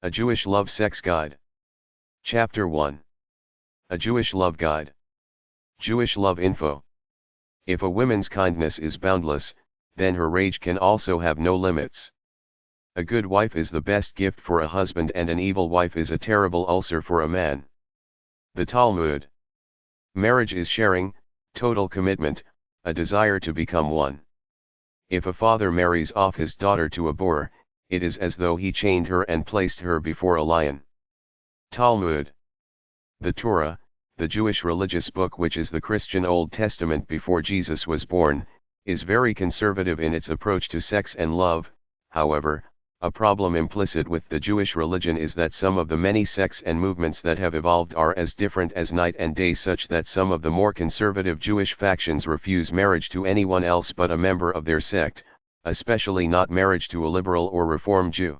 A Jewish Love Sex Guide. Chapter 1. A Jewish Love Guide. Jewish Love Info. If a woman's kindness is boundless, then her rage can also have no limits. A good wife is the best gift for a husband, and an evil wife is a terrible ulcer for a man. The Talmud. Marriage is sharing, total commitment, a desire to become one. If a father marries off his daughter to a boor, it is as though he chained her and placed her before a lion. Talmud. The Torah, the Jewish religious book which is the Christian Old Testament before Jesus was born, is very conservative in its approach to sex and love. However, a problem implicit with the Jewish religion is that some of the many sects and movements that have evolved are as different as night and day, such that some of the more conservative Jewish factions refuse marriage to anyone else but a member of their sect, especially not marriage to a liberal or Reform Jew.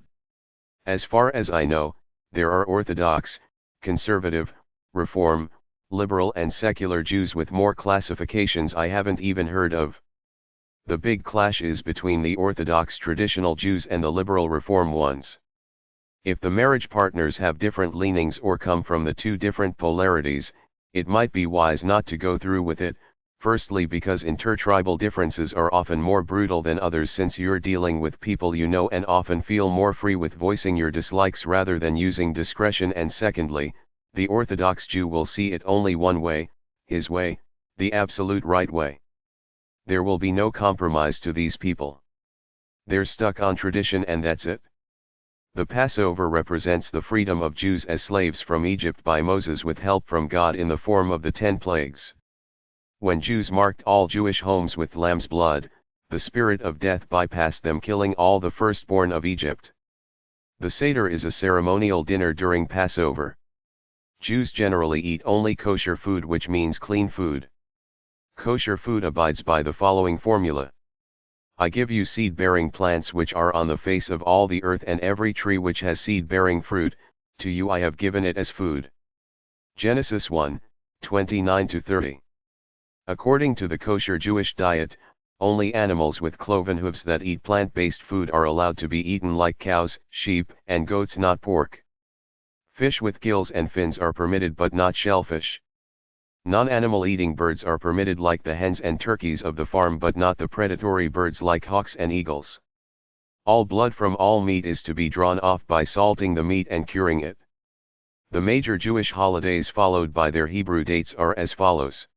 As far as I know, there are Orthodox, conservative, Reform, liberal and secular Jews with more classifications I haven't even heard of. The big clash is between the Orthodox traditional Jews and the liberal Reform ones. If the marriage partners have different leanings or come from the two different polarities, it might be wise not to go through with it. Firstly, because intertribal differences are often more brutal than others, since you're dealing with people you know and often feel more free with voicing your dislikes rather than using discretion. And secondly, the Orthodox Jew will see it only one way, his way, the absolute right way. There will be no compromise to these people. They're stuck on tradition and that's it. The Passover represents the freedom of Jews as slaves from Egypt by Moses with help from God in the form of the 10 plagues. When Jews marked all Jewish homes with lamb's blood, the spirit of death bypassed them, killing all the firstborn of Egypt. The Seder is a ceremonial dinner during Passover. Jews generally eat only kosher food, which means clean food. Kosher food abides by the following formula. I give you seed-bearing plants which are on the face of all the earth, and every tree which has seed-bearing fruit, to you I have given it as food. Genesis 1, 29-30. According to the kosher Jewish diet, only animals with cloven hooves that eat plant-based food are allowed to be eaten, like cows, sheep, and goats, not pork. Fish with gills and fins are permitted but not shellfish. Non-animal eating birds are permitted, like the hens and turkeys of the farm, but not the predatory birds like hawks and eagles. All blood from all meat is to be drawn off by salting the meat and curing it. The major Jewish holidays followed by their Hebrew dates are as follows.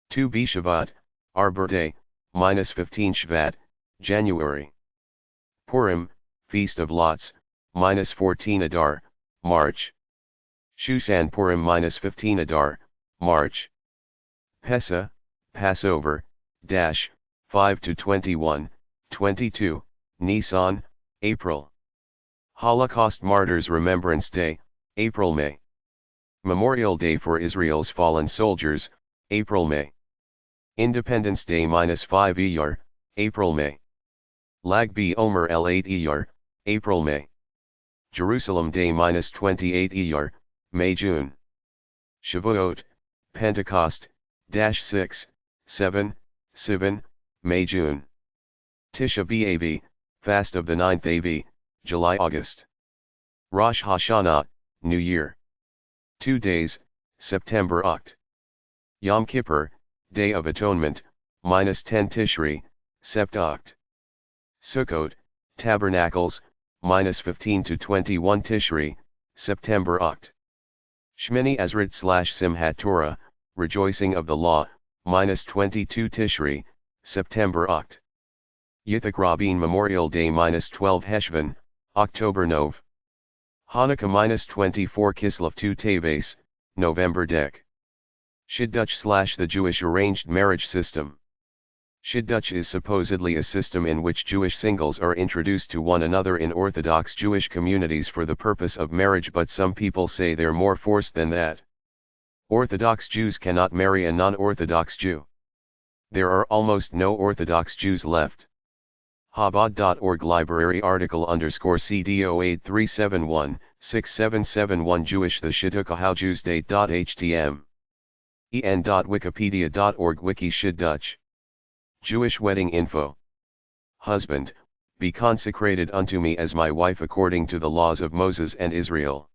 2 B'Shavat, Arbor Day, -15 Shvat, January. Purim, Feast of Lots, -14 Adar, March. Shushan Purim, -15 Adar, March. Pesa, Passover, 5-21, 22, Nisan, April. Holocaust Martyrs Remembrance Day, April-May. Memorial Day for Israel's fallen soldiers, April-May. Independence Day -5 Iyar, April-May. Lag BOmer L8 Iyar, April-May. Jerusalem Day -28 Iyar, May-June. Shavuot, Pentecost, -6, 7, Sivan, May-June. Tisha B'Av, Fast of the 9th Av, July-August. Rosh Hashanah, New Year. 2 days, September-Oct. Yom Kippur, Day of Atonement, -10 Tishri, Sept-Oct. Sukkot, Tabernacles, -15-21 Tishri, September-Oct. Shmini Esrei/Simchat Torah, Rejoicing of the Law, -22 Tishri, September-Oct. Yitzhak Rabin Memorial Day -12 Heshvan, October Nov. Hanukkah -24 Kislev 2 Teves, November Dek. Shidduch / the Jewish arranged marriage system. Shidduch is supposedly a system in which Jewish singles are introduced to one another in Orthodox Jewish communities for the purpose of marriage, but some people say they're more forced than that. Orthodox Jews cannot marry a non-Orthodox Jew. There are almost no Orthodox Jews left. Chabad.org Library article _CDO8371, 6771 Jewish The Shidduch How Jews Date.htm. en.wikipedia.org Wiki Shidduch. Jewish wedding info. Husband, Be consecrated unto me as my wife according to the laws of Moses and Israel.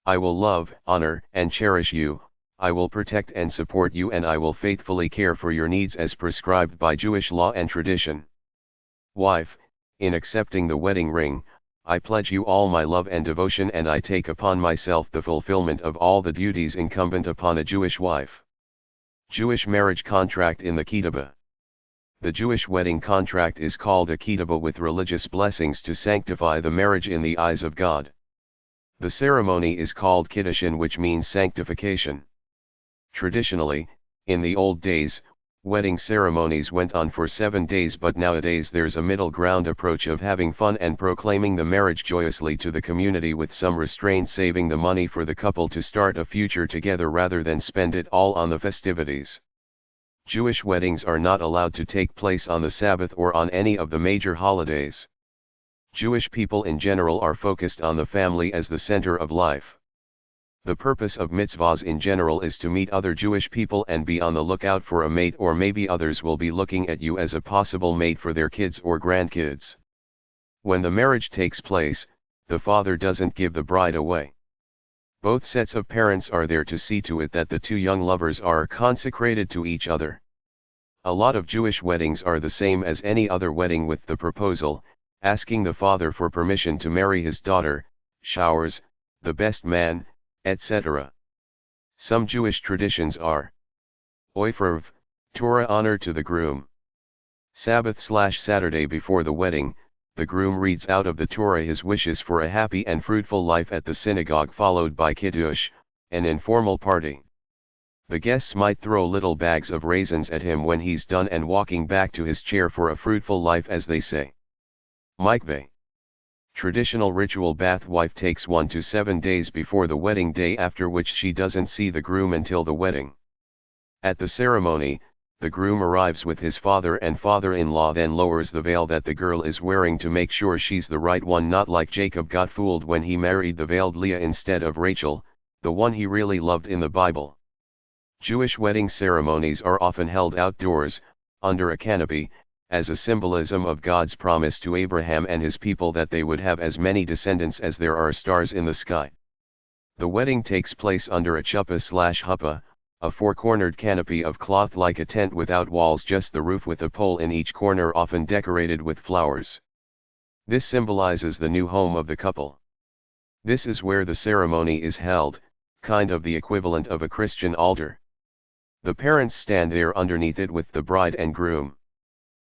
I will love, honor, and cherish you, I will protect and support you, and I will faithfully care for your needs as prescribed by Jewish law and tradition. Wife, in accepting the wedding ring, I pledge you all my love and devotion, and I take upon myself the fulfillment of all the duties incumbent upon a Jewish wife. Jewish marriage contract in the Ketubah. The Jewish wedding contract is called a ketubah, with religious blessings to sanctify the marriage in the eyes of God. The ceremony is called kiddushin, which means sanctification. Traditionally, in the old days, wedding ceremonies went on for 7 days, but nowadays there's a middle ground approach of having fun and proclaiming the marriage joyously to the community, with some restraint, saving the money for the couple to start a future together rather than spend it all on the festivities. Jewish weddings are not allowed to take place on the Sabbath or on any of the major holidays. Jewish people in general are focused on the family as the center of life. The purpose of mitzvahs in general is to meet other Jewish people and be on the lookout for a mate, or maybe others will be looking at you as a possible mate for their kids or grandkids. When the marriage takes place, the father doesn't give the bride away. Both sets of parents are there to see to it that the two young lovers are consecrated to each other. A lot of Jewish weddings are the same as any other wedding, with the proposal, asking the father for permission to marry his daughter, showers, the best man, etc. Some Jewish traditions are: Oifrev, Torah honor to the groom. Sabbath/Saturday before the wedding, the groom reads out of the Torah his wishes for a happy and fruitful life at the synagogue, followed by kiddush, an informal party. The guests might throw little bags of raisins at him when he's done and walking back to his chair for a fruitful life, as they say. Mikveh. Traditional ritual bath. Wife takes 1 to 7 days before the wedding day, after which she doesn't see the groom until the wedding. At the ceremony, the groom arrives with his father and father-in-law, then lowers the veil that the girl is wearing to make sure she's the right one, not like Jacob got fooled when he married the veiled Leah instead of Rachel, the one he really loved in the Bible. Jewish wedding ceremonies are often held outdoors, under a canopy, as a symbolism of God's promise to Abraham and his people that they would have as many descendants as there are stars in the sky. The wedding takes place under a chuppah/huppah, a four-cornered canopy of cloth like a tent without walls, just the roof with a pole in each corner, often decorated with flowers. This symbolizes the new home of the couple. This is where the ceremony is held, kind of the equivalent of a Christian altar. The parents stand there underneath it with the bride and groom.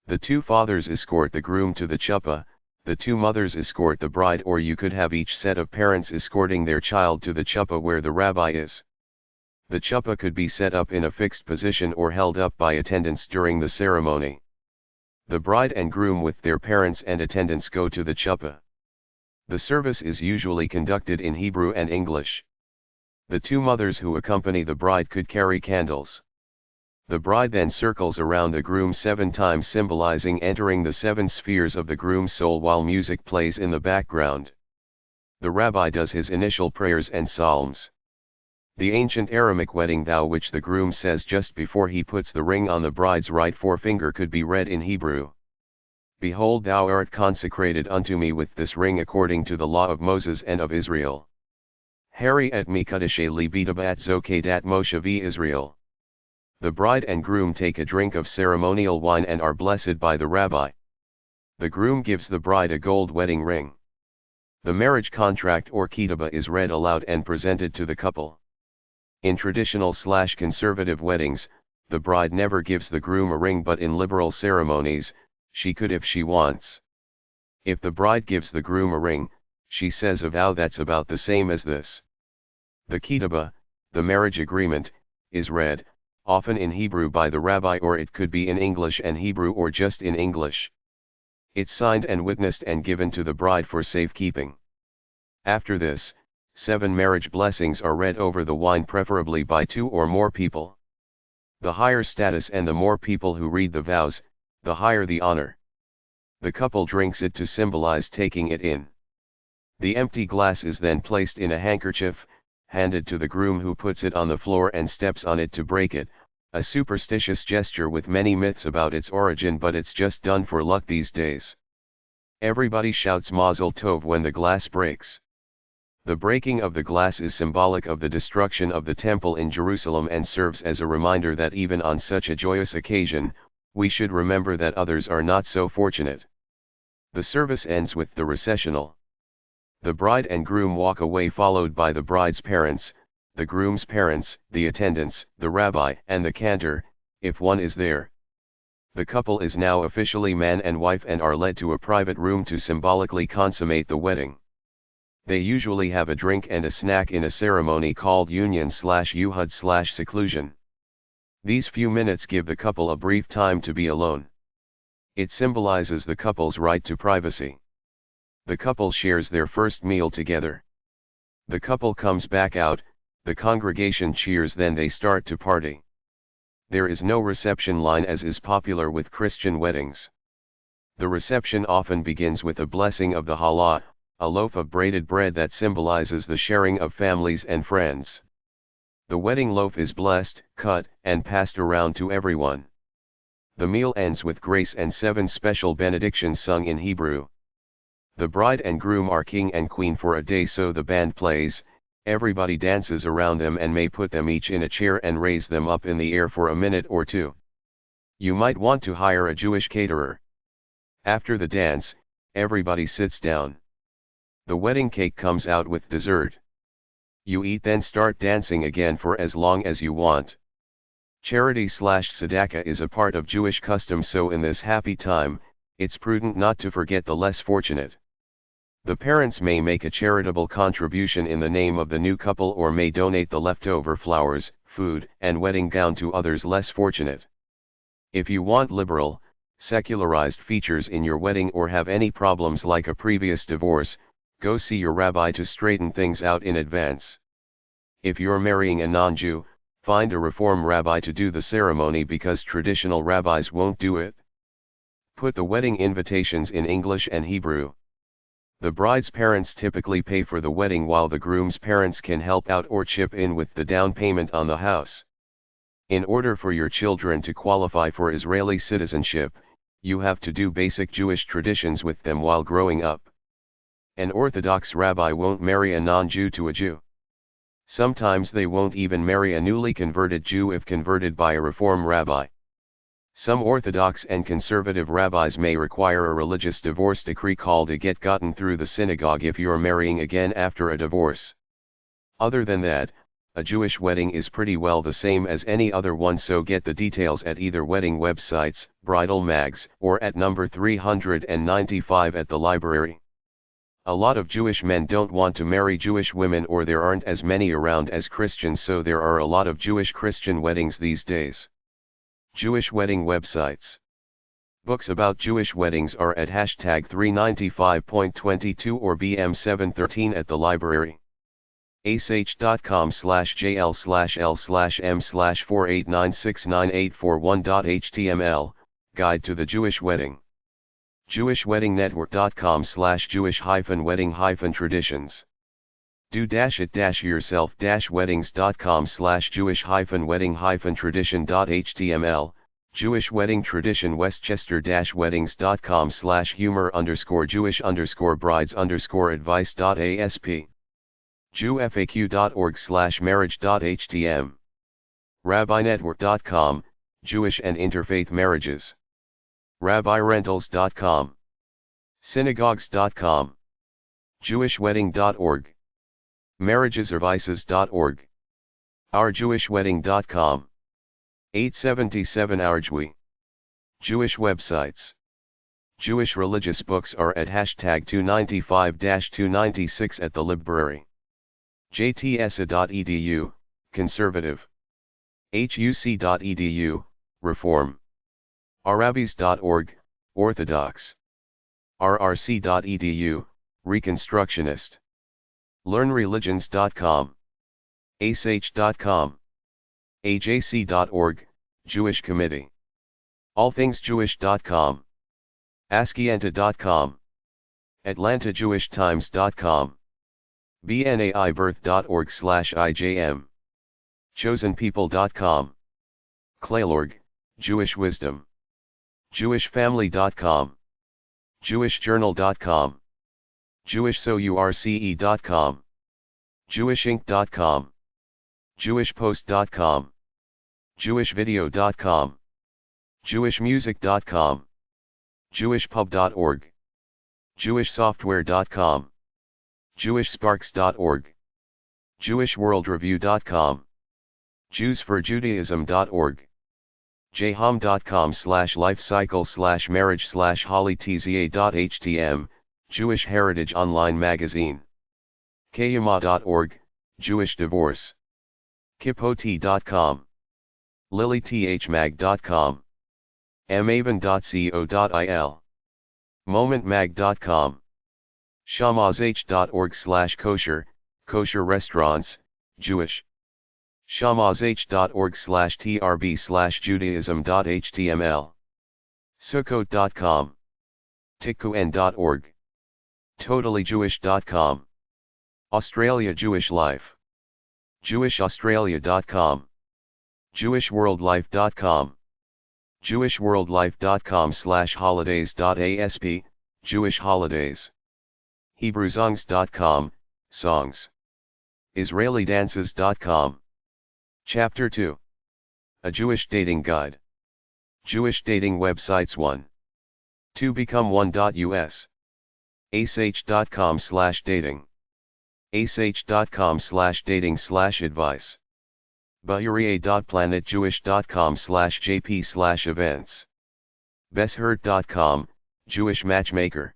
The two fathers escort the groom to the chuppah, the two mothers escort the bride, or you could have each set of parents escorting their child to the chuppah where the rabbi is. The chuppah could be set up in a fixed position or held up by attendants during the ceremony. The bride and groom with their parents and attendants go to the chuppah. The service is usually conducted in Hebrew and English. The two mothers who accompany the bride could carry candles. The bride then circles around the groom 7 times, symbolizing entering the 7 spheres of the groom's soul, while music plays in the background. The rabbi does his initial prayers and psalms. The ancient Aramaic wedding vow, which the groom says just before he puts the ring on the bride's right forefinger, could be read in Hebrew. Behold, thou art consecrated unto me with this ring according to the law of Moses and of Israel. Hari et mikudeshe li b'tabat zokedat Moshe v Israel. The bride and groom take a drink of ceremonial wine and are blessed by the rabbi. The groom gives the bride a gold wedding ring. The marriage contract or ketubah is read aloud and presented to the couple. In traditional/conservative weddings, the bride never gives the groom a ring, but in liberal ceremonies, she could if she wants. If the bride gives the groom a ring, she says a vow that's about the same as this. The ketubah, the marriage agreement, is read, often in Hebrew by the rabbi, or it could be in English and Hebrew, or just in English. It's signed and witnessed and given to the bride for safekeeping. After this, 7 marriage blessings are read over the wine, preferably by 2 or more people. The higher status and the more people who read the vows, the higher the honor. The couple drinks it to symbolize taking it in. The empty glass is then placed in a handkerchief, handed to the groom, who puts it on the floor and steps on it to break it, a superstitious gesture with many myths about its origin, but it's just done for luck these days. Everybody shouts Mazel Tov when the glass breaks. The breaking of the glass is symbolic of the destruction of the temple in Jerusalem and serves as a reminder that even on such a joyous occasion, we should remember that others are not so fortunate. The service ends with the recessional. The bride and groom walk away followed by the bride's parents, the groom's parents, the attendants, the rabbi, and the cantor, if one is there. The couple is now officially man and wife and are led to a private room to symbolically consummate the wedding. They usually have a drink and a snack in a ceremony called union/yuhud/seclusion. These few minutes give the couple a brief time to be alone. It symbolizes the couple's right to privacy. The couple shares their first meal together. The couple comes back out, the congregation cheers, then they start to party. There is no reception line as is popular with Christian weddings. The reception often begins with a blessing of the challah, a loaf of braided bread that symbolizes the sharing of families and friends. The wedding loaf is blessed, cut, and passed around to everyone. The meal ends with grace and 7 special benedictions sung in Hebrew. The bride and groom are king and queen for a day, so the band plays, everybody dances around them and may put them each in a chair and raise them up in the air for a minute or two. You might want to hire a Jewish caterer. After the dance, everybody sits down. The wedding cake comes out with dessert. You eat then start dancing again for as long as you want. Charity/tzedakah is a part of Jewish custom, so in this happy time, it's prudent not to forget the less fortunate. The parents may make a charitable contribution in the name of the new couple or may donate the leftover flowers, food, and wedding gown to others less fortunate. If you want liberal, secularized features in your wedding or have any problems like a previous divorce, go see your rabbi to straighten things out in advance. If you're marrying a non-Jew, find a Reform rabbi to do the ceremony because traditional rabbis won't do it. Put the wedding invitations in English and Hebrew. The bride's parents typically pay for the wedding while the groom's parents can help out or chip in with the down payment on the house. In order for your children to qualify for Israeli citizenship, you have to do basic Jewish traditions with them while growing up. An Orthodox rabbi won't marry a non-Jew to a Jew. Sometimes they won't even marry a newly converted Jew if converted by a Reform rabbi. Some Orthodox and conservative rabbis may require a religious divorce decree called a get gotten through the synagogue if you're marrying again after a divorce. Other than that, a Jewish wedding is pretty well the same as any other one, so get the details at either wedding websites, bridal mags, or at number 395 at the library. A lot of Jewish men don't want to marry Jewish women, or there aren't as many around as Christians, so there are a lot of Jewish-Christian weddings these days. Jewish wedding websites. Books about Jewish weddings are at #395.22 or BM713 at the library. ash.com/jl/l/m/48969841.html, Guide to the Jewish Wedding. jewishweddingnetwork.com/Jewish-wedding-traditions. do-it-yourself-weddings.com/Jewish-wedding-tradition.html, Jewish Wedding Tradition Westchester-weddings.com/humor_Jewish_brides_advice.asp, jewfaq.org/marriage.htm, rabbinetwork.com, Jewish and interfaith marriages, rabbirentals.com, synagogues.com, jewishwedding.org, marriageservices.org, ourjewishwedding.com, 877 Ourjwi. Jewish websites. Jewish religious books are at #295-296 at the library. jtsa.edu, conservative. huc.edu, reform. arabis.org, orthodox. rrc.edu, reconstructionist. learnreligions.com, ash.com, ajc.org, Jewish Committee. allthingsjewish.com, askienta.com, atlantajewishtimes.com, bnaibirth.org/ijm, chosenpeople.com, claylorg, Jewish Wisdom, jewishfamily.com, jewishjournal.com, jewishsource.com, jewishinc.com, jewishpost.com, jewishvideo.com, jewishmusic.com, jewishpub.org, jewishsoftware.com, jewishsparks.org, jewishworldreview.com, jewsforjudaism.org, jaham.com/lifecycle/marriage/hollytza.htm, Jewish Heritage Online Magazine, kayama.org, Jewish Divorce, kipot.com, lilythmag.com, maven.co.il, momentmag.com, shamazh.org/kosher, kosher restaurants, Jewish, shamazh.org/trb/judaism.html, sukkot.com, tikkun.org, totallyjewish.com, Australia Jewish Life, jewishaustralia.com, jewishworldlife.com, jewishworldlife.com/holidays.asp, Jewish holidays, hebrewsongs.com, songs, israelidances.com. Chapter 2. A Jewish Dating Guide. Jewish Dating Websites 1. To become one.us. ash.com/dating. ash.com/dating/advice. bahuriya.planetjewish.com/jp/events. beshert.com, Jewish Matchmaker.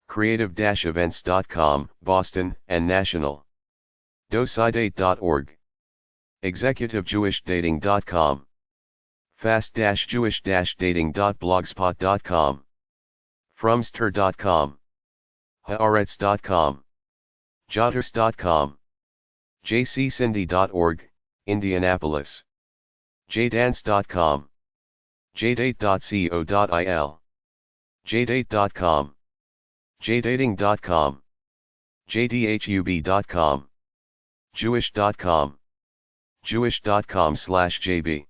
creative-events.com, Boston, and National. dosidate.org. executiveJewishDating.com. fast-jewish-dating.blogspot.com. fromster.com. haaretz.com. jotters.com. jccindy.org, Indianapolis. jdance.com. jdate.co.il. jdate.com. jdating.com. jdhub.com. jewish.com. jewish.com/jb.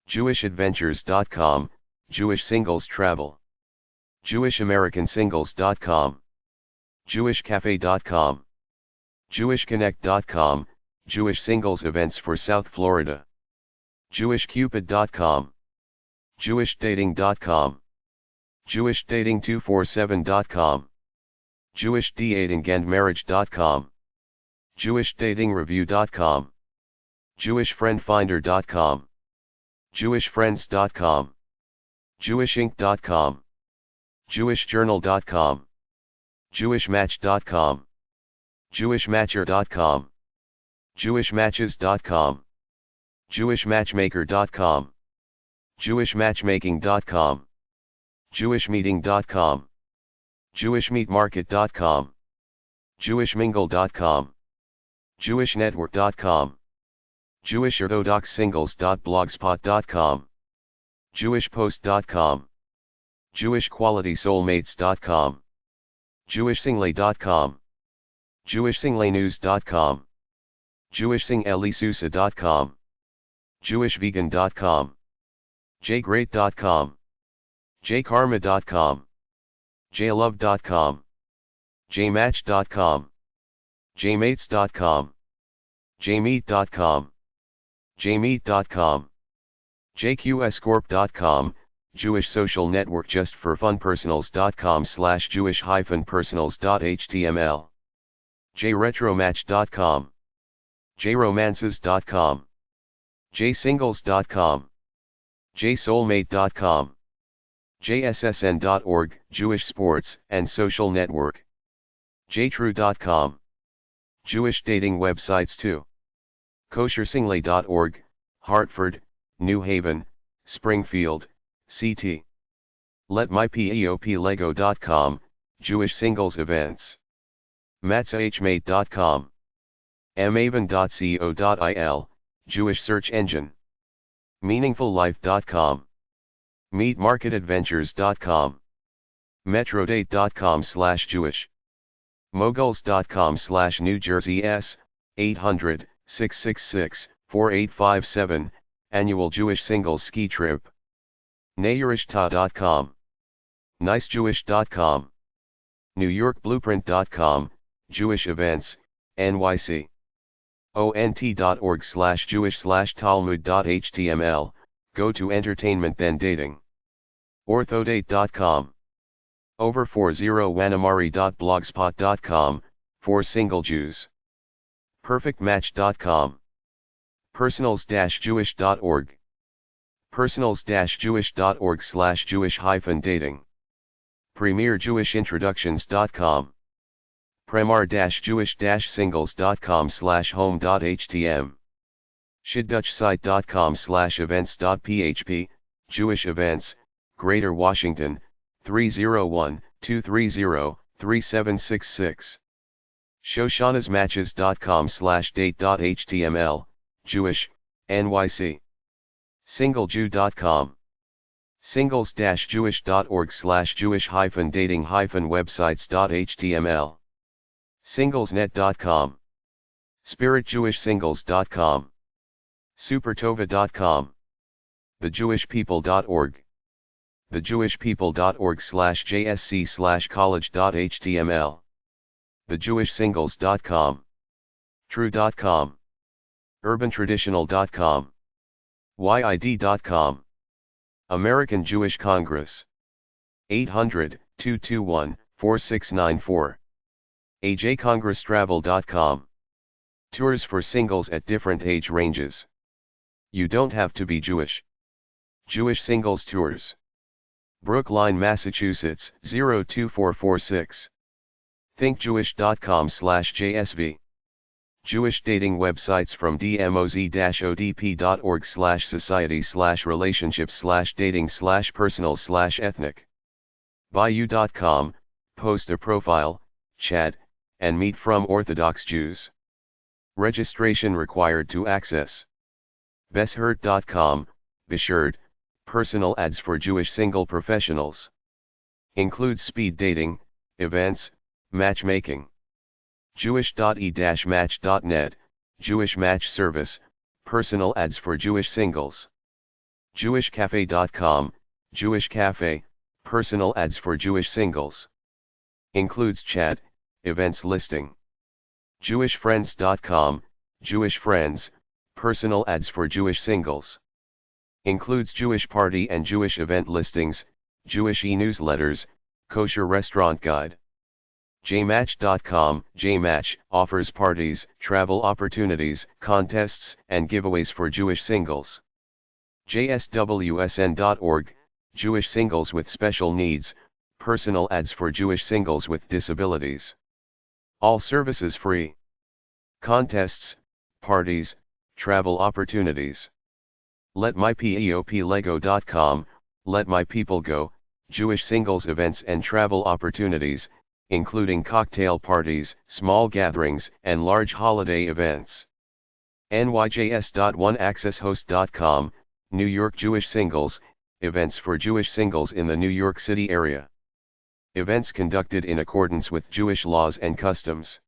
jewishadventures.com, Jewish Singles Travel. jewishamericans.com. jewishcafe.com. jewishconnect.com, Jewish Singles Events for South Florida. jewishcupid.com. jewishdating.com. jewishdating247.com. jewishdatingandmarriage.com. jewishdatingreview.com. jewishfriendfinder.com. jewishfriends.com. jewishinc.com. jewishjournal.com. jewishmatch.com. jewishmatcher.com. jewishmatches.com. jewishmatchmaker.com. jewishmatchmaking.com. jewishmeeting.com. jewishmeatmarket.com. jewishmingle.com. jewishnetwork.com. jewisherthodoxsingles.blogspot.com. jewishpost.com. jewishqualitysoulmates.com. jewishsingley.com. jewishsinglaynews.com. jewishsinglisusa.com. jewishvegan.com. jgreat.com. jkarma.com. jlove.com. jmatch.com. jmates.com. jmeet.com. jmeet.com. jqscorp.com, Jewish Social Network Just for Fun Personals.com/Jewish-personals.html. jretromatch.com. jromances.com. jsingles.com. jsoulmate.com. jssn.org, Jewish Sports and Social Network. jtrue.com. Jewish Dating Websites 2. koshersingley.org, Hartford, New Haven, Springfield, CT. letmypeoplego.com, Jewish Singles Events. matzahmate.com. maven.co.il, Jewish Search Engine. meaningfullife.com. meatmarketadventures.com. metrodate.com/Jewish. moguls.com/New Jersey S, 800-666-4857, Annual Jewish Singles Ski Trip. nayurishta.com. nicejewish.com, newyorkblueprint.com, Jewish events, NYC. ont.org/Jewish/Talmud.html, go to entertainment then dating. orthodate.com. over40wanamari.blogspot.com, for single Jews. perfectmatch.com. personals-jewish.org. personals-jewish.org/Jewish-dating. premierjewishintroductions.com. premar-jewish-singles.com/home.htm. shidduchsite.com/events.php, Jewish events, Greater Washington, 301-230-3766. shoshanasmatches.com/date.html, Jewish, NYC. singlejew.com. singles-jewish.org/Jewish-dating-websites.html. singlesnet.com. spiritjewishsingles.com. supertova.com. thejewishpeople.org. thejewishpeople.org/JSC/college.html. thejewishsingles.com. true.com. urbantraditional.com. yid.com. American Jewish Congress. 800-221-4694. ajcongresstravel.com. Tours for singles at different age ranges. You don't have to be Jewish. Jewish Singles Tours. Brookline, Massachusetts, 02446. thinkjewish.com/JSV. Jewish dating websites from dmoz-odp.org/society/relationships/dating/personal/ethnic. Bayou.com, post a profile, chat, and meet from Orthodox Jews. Registration required to access. Beshert.com, Beshert, personal ads for Jewish single professionals. Includes speed dating, events, matchmaking. Jewish.e-match.net, Jewish match service, personal ads for Jewish singles. JewishCafe.com, Jewish cafe, personal ads for Jewish singles. Includes chat, events listing. JewishFriends.com, Jewish friends, personal ads for Jewish singles. Includes Jewish party and Jewish event listings, Jewish e-newsletters, kosher restaurant guide. jmatch.com, Jmatch offers parties, travel opportunities, contests, and giveaways for Jewish singles. jswsn.org, Jewish singles with special needs, personal ads for Jewish singles with disabilities. All services free. Contests, parties, travel opportunities. LetMyPeoplego.com, Let My People Go, Jewish singles events and travel opportunities, including cocktail parties, small gatherings, and large holiday events. nyjs.oneaccesshost.com, New York Jewish Singles, events for Jewish singles in the New York City area. Events conducted in accordance with Jewish laws and customs.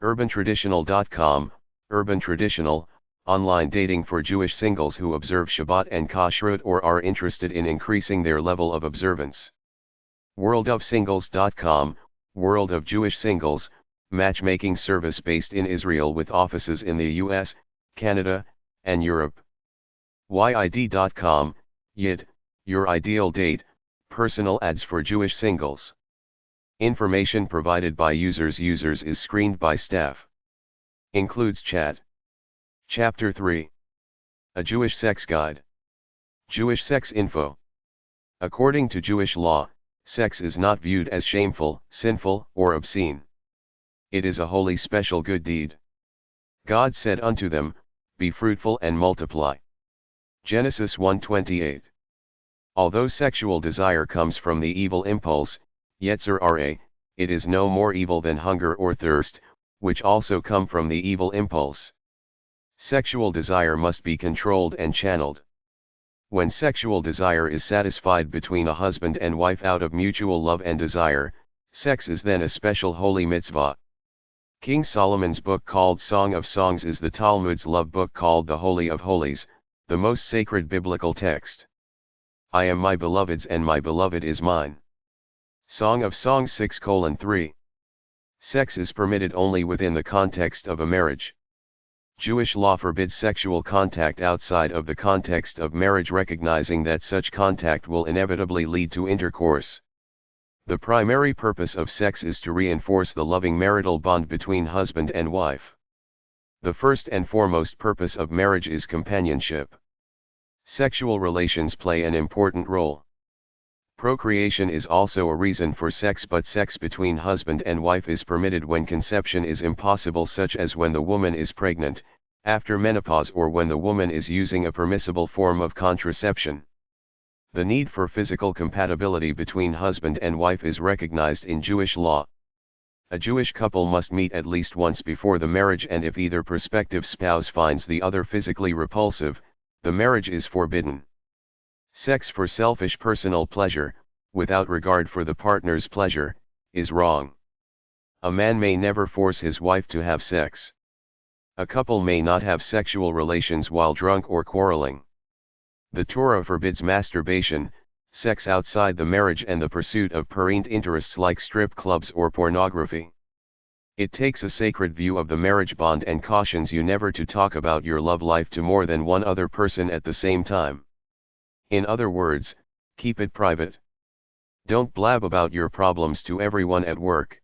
urbantraditional.com, Urban Traditional, online dating for Jewish singles who observe Shabbat and Kashrut or are interested in increasing their level of observance. worldofsingles.com, World of Jewish Singles, matchmaking service based in Israel with offices in the US, Canada, and Europe. yid.com, Yid, your ideal date, personal ads for Jewish singles. Information provided by users is screened by staff. Includes chat. Chapter 3. A Jewish Sex Guide. Jewish Sex Info. According to Jewish law, sex is not viewed as shameful, sinful, or obscene. It is a holy special good deed. God said unto them, Be fruitful and multiply. Genesis 1:28. Although sexual desire comes from the evil impulse, Yetzer Hara, it is no more evil than hunger or thirst, which also come from the evil impulse. Sexual desire must be controlled and channeled. When sexual desire is satisfied between a husband and wife out of mutual love and desire, sex is then a special holy mitzvah. King Solomon's book called Song of Songs is the Talmud's love book called the Holy of Holies, the most sacred biblical text. I am my beloved's and my beloved is mine. Song of Songs 6:3. Sex is permitted only within the context of a marriage. Jewish law forbids sexual contact outside of the context of marriage, recognizing that such contact will inevitably lead to intercourse. The primary purpose of sex is to reinforce the loving marital bond between husband and wife. The first and foremost purpose of marriage is companionship. Sexual relations play an important role. Procreation is also a reason for sex, but sex between husband and wife is permitted when conception is impossible, such as when the woman is pregnant, after menopause, or when the woman is using a permissible form of contraception. The need for physical compatibility between husband and wife is recognized in Jewish law. A Jewish couple must meet at least once before the marriage, and if either prospective spouse finds the other physically repulsive, the marriage is forbidden. Sex for selfish personal pleasure, without regard for the partner's pleasure, is wrong. A man may never force his wife to have sex. A couple may not have sexual relations while drunk or quarreling. The Torah forbids masturbation, sex outside the marriage, and the pursuit of parent interests like strip clubs or pornography. It takes a sacred view of the marriage bond and cautions you never to talk about your love life to more than one other person at the same time. In other words, keep it private. Don't blab about your problems to everyone at work.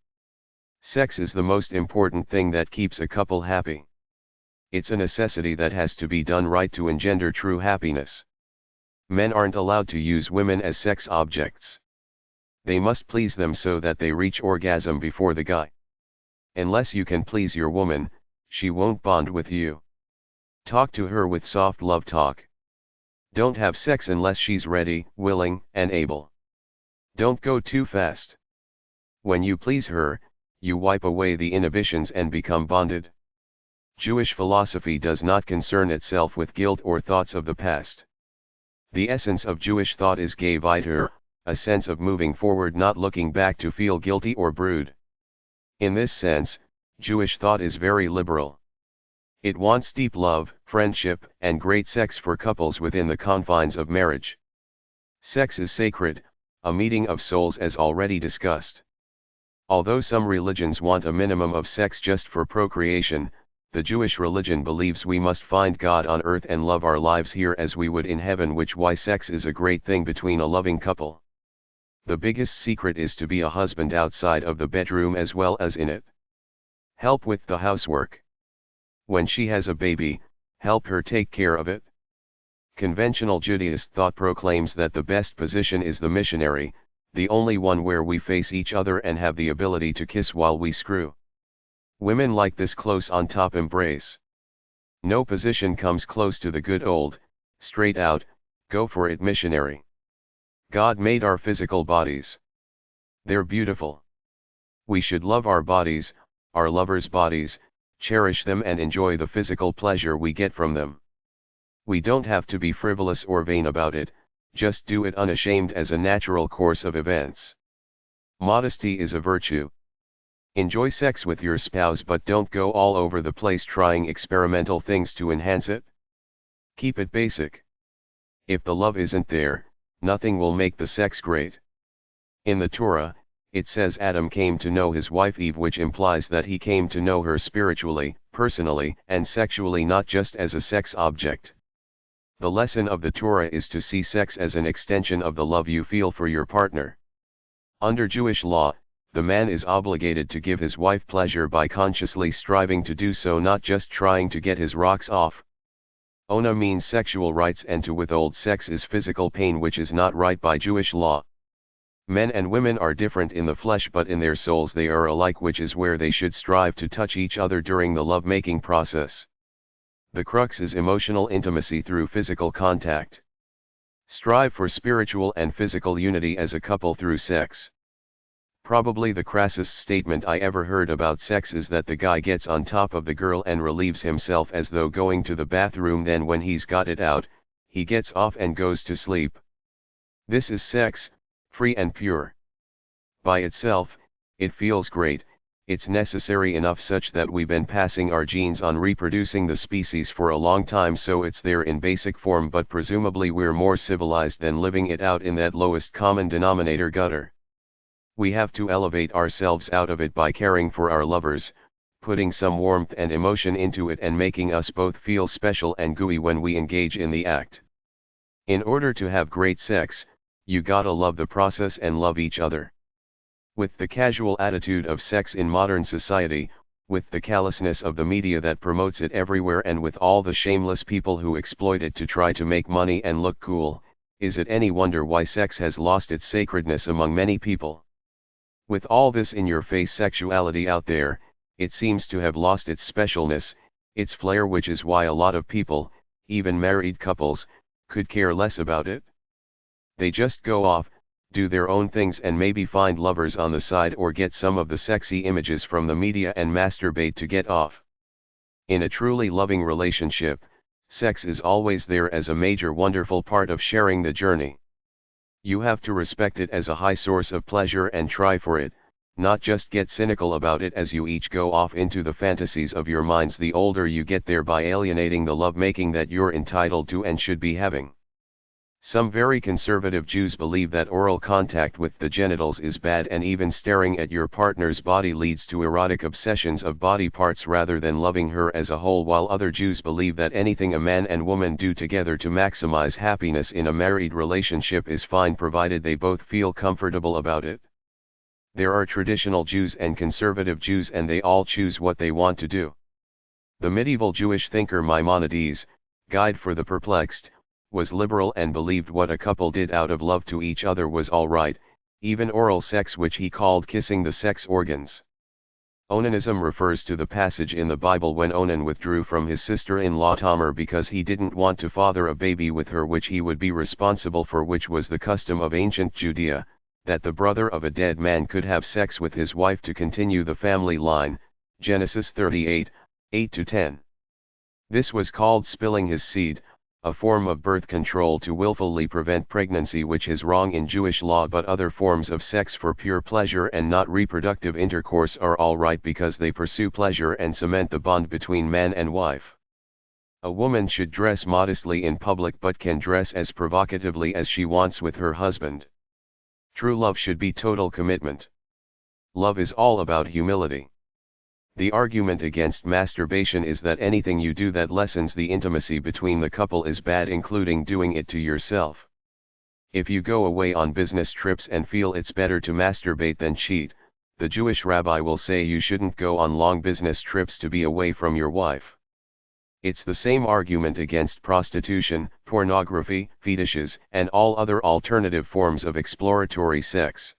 Sex is the most important thing that keeps a couple happy. It's a necessity that has to be done right to engender true happiness. Men aren't allowed to use women as sex objects. They must please them so that they reach orgasm before the guy. Unless you can please your woman, she won't bond with you. Talk to her with soft love talk. Don't have sex unless she's ready, willing, and able. Don't go too fast. When you please her, you wipe away the inhibitions and become bonded. Jewish philosophy does not concern itself with guilt or thoughts of the past. The essence of Jewish thought is geh vayter, a sense of moving forward, not looking back to feel guilty or brood. In this sense, Jewish thought is very liberal. It wants deep love, friendship, and great sex for couples within the confines of marriage. Sex is sacred, a meeting of souls, as already discussed. Although some religions want a minimum of sex just for procreation, the Jewish religion believes we must find God on earth and love our lives here as we would in heaven, which why sex is a great thing between a loving couple. The biggest secret is to be a husband outside of the bedroom as well as in it. Help with the housework. When she has a baby, help her take care of it. Conventional Judaist thought proclaims that the best position is the missionary, the only one where we face each other and have the ability to kiss while we screw. Women like this close on top embrace. No position comes close to the good old, straight out, go for it missionary. God made our physical bodies. They're beautiful. We should love our bodies, our lovers' bodies, cherish them and enjoy the physical pleasure we get from them. We don't have to be frivolous or vain about it, just do it unashamed as a natural course of events. Modesty is a virtue. Enjoy sex with your spouse, but don't go all over the place trying experimental things to enhance it. Keep it basic. If the love isn't there, nothing will make the sex great. In the Torah, it says Adam came to know his wife Eve, which implies that he came to know her spiritually, personally, and sexually, not just as a sex object. The lesson of the Torah is to see sex as an extension of the love you feel for your partner. Under Jewish law, the man is obligated to give his wife pleasure by consciously striving to do so, not just trying to get his rocks off. Ona means sexual rights, and to withhold sex is physical pain, which is not right by Jewish law. Men and women are different in the flesh, but in their souls they are alike, which is where they should strive to touch each other during the love-making process. The crux is emotional intimacy through physical contact. Strive for spiritual and physical unity as a couple through sex. Probably the crassest statement I ever heard about sex is that the guy gets on top of the girl and relieves himself as though going to the bathroom, then when he's got it out, he gets off and goes to sleep. This is sex, free and pure. By itself, it feels great, it's necessary enough such that we've been passing our genes on, reproducing the species for a long time, so it's there in basic form, but presumably we're more civilized than living it out in that lowest common denominator gutter. We have to elevate ourselves out of it by caring for our lovers, putting some warmth and emotion into it and making us both feel special and gooey when we engage in the act. In order to have great sex, you gotta love the process and love each other. With the casual attitude of sex in modern society, with the callousness of the media that promotes it everywhere, and with all the shameless people who exploit it to try to make money and look cool, is it any wonder why sex has lost its sacredness among many people? With all this in-your-face sexuality out there, it seems to have lost its specialness, its flair, which is why a lot of people, even married couples, could care less about it. They just go off, do their own things, and maybe find lovers on the side or get some of the sexy images from the media and masturbate to get off. In a truly loving relationship, sex is always there as a major wonderful part of sharing the journey. You have to respect it as a high source of pleasure and try for it, not just get cynical about it as you each go off into the fantasies of your minds the older you get, thereby alienating the lovemaking that you're entitled to and should be having. Some very conservative Jews believe that oral contact with the genitals is bad, and even staring at your partner's body leads to erotic obsessions of body parts rather than loving her as a whole, while other Jews believe that anything a man and woman do together to maximize happiness in a married relationship is fine provided they both feel comfortable about it. There are traditional Jews and conservative Jews, and they all choose what they want to do. The medieval Jewish thinker Maimonides, Guide for the Perplexed, was liberal and believed what a couple did out of love to each other was all right, even oral sex, which he called kissing the sex organs. Onanism refers to the passage in the Bible when Onan withdrew from his sister-in-law Tamar because he didn't want to father a baby with her which he would be responsible for, which was the custom of ancient Judea, that the brother of a dead man could have sex with his wife to continue the family line, Genesis 38, 8-10. This was called spilling his seed, a form of birth control to willfully prevent pregnancy, which is wrong in Jewish law, but other forms of sex for pure pleasure and not reproductive intercourse are all right because they pursue pleasure and cement the bond between man and wife. A woman should dress modestly in public but can dress as provocatively as she wants with her husband. True love should be total commitment. Love is all about humility. The argument against masturbation is that anything you do that lessens the intimacy between the couple is bad, including doing it to yourself. If you go away on business trips and feel it's better to masturbate than cheat, the Jewish rabbi will say you shouldn't go on long business trips to be away from your wife. It's the same argument against prostitution, pornography, fetishes, and all other alternative forms of exploratory sex.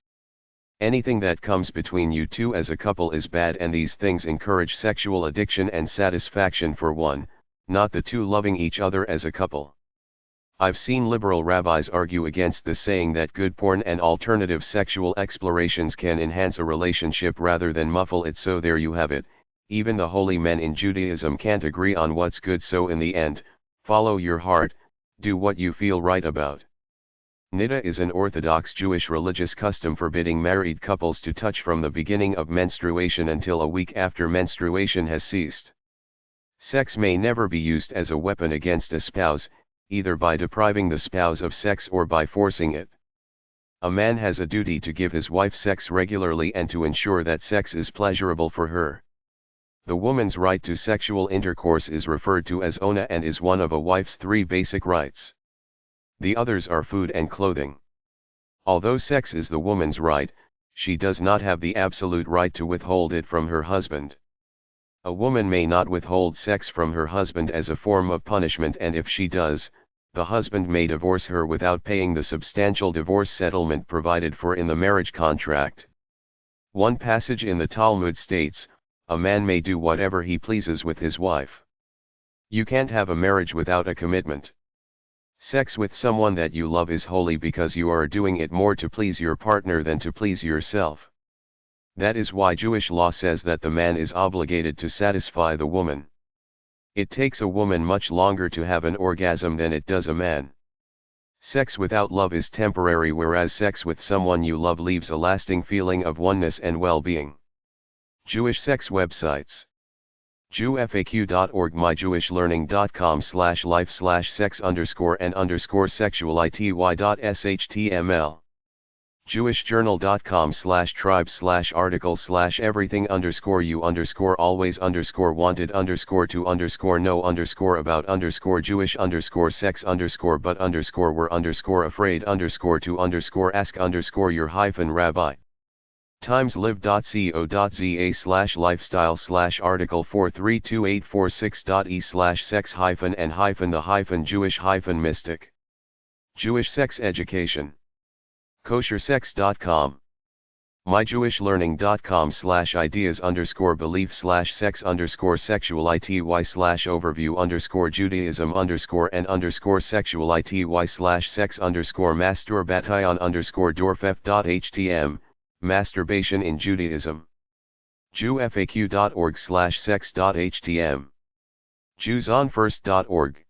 Anything that comes between you two as a couple is bad, and these things encourage sexual addiction and satisfaction for one, not the two loving each other as a couple. I've seen liberal rabbis argue against the saying that good porn and alternative sexual explorations can enhance a relationship rather than muffle it, so there you have it. Even the holy men in Judaism can't agree on what's good, so in the end, follow your heart, do what you feel right about. Niddah is an Orthodox Jewish religious custom forbidding married couples to touch from the beginning of menstruation until a week after menstruation has ceased. Sex may never be used as a weapon against a spouse, either by depriving the spouse of sex or by forcing it. A man has a duty to give his wife sex regularly and to ensure that sex is pleasurable for her. The woman's right to sexual intercourse is referred to as ona and is one of a wife's 3 basic rights. The others are food and clothing. Although sex is the woman's right, she does not have the absolute right to withhold it from her husband. A woman may not withhold sex from her husband as a form of punishment, and if she does, the husband may divorce her without paying the substantial divorce settlement provided for in the marriage contract. One passage in the Talmud states, a man may do whatever he pleases with his wife. You can't have a marriage without a commitment. Sex with someone that you love is holy because you are doing it more to please your partner than to please yourself. That is why Jewish law says that the man is obligated to satisfy the woman. It takes a woman much longer to have an orgasm than it does a man. Sex without love is temporary, whereas sex with someone you love leaves a lasting feeling of oneness and well-being. Jewish sex websites. JewFAQ.org, mygewishlearning.com/life/sex_and_sexuality.html //jewish-journal.com/tribe/article/everything_you_wanted_to_know_what_ask_your-rabbi. timeslive.co.za/lifestyle/article 43284/6.e/sex-and-the-Jewish-mystic. Jewish sex education. koshersex.com. myjewishlearning.com/ideas_belief/sex_ity/overview_Judaism_and/sex_sexuality/y/sex_dorfef.htm, masturbation in Judaism. jewfaq.org/sex.htm. jewsonfirst.org